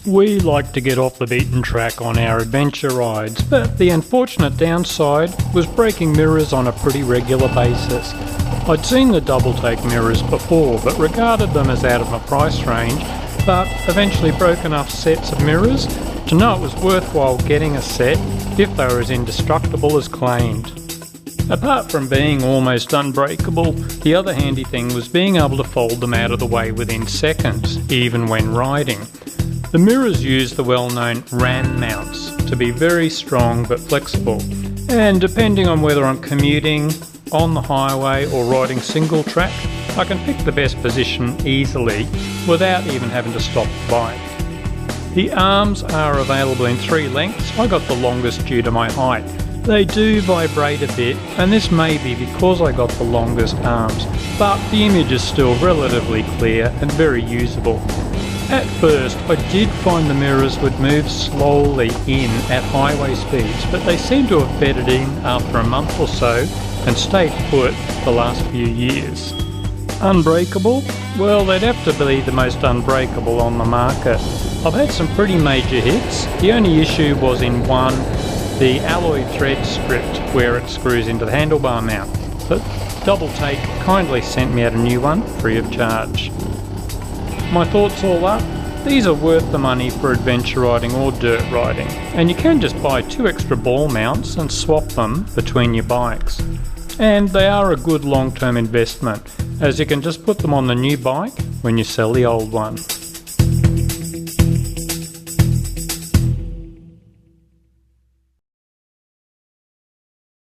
We like to get off the beaten track on our adventure rides, but the unfortunate downside was breaking mirrors on a pretty regular basis. I'd seen the Doubletake Mirrors before, but regarded them as out of my price range, but eventually broke enough sets of mirrors to know it was worthwhile getting a set if they were as indestructible as claimed. Apart from being almost unbreakable, the other handy thing was being able to fold them out of the way within seconds, even when riding. The mirrors use the well-known ram mounts to be very strong but flexible, and depending on whether I'm commuting, on the highway or riding single track, I can pick the best position easily without even having to stop the bike. The arms are available in 3 lengths. I got the longest due to my height. They do vibrate a bit, and this may be because I got the longest arms, but the image is still relatively clear and very usable. At first, I did find the mirrors would move slowly in at highway speeds, but they seem to have bedded in after a month or so and stayed put the last few years. Unbreakable? Well, they'd have to be the most unbreakable on the market. I've had some pretty major hits. The only issue was in one, the alloy thread stripped where it screws into the handlebar mount, but Doubletake kindly sent me out a new one free of charge. My thoughts all up, these are worth the money for adventure riding or dirt riding, and you can just buy 2 extra ball mounts and swap them between your bikes. And they are a good long-term investment, as you can just put them on the new bike when you sell the old one.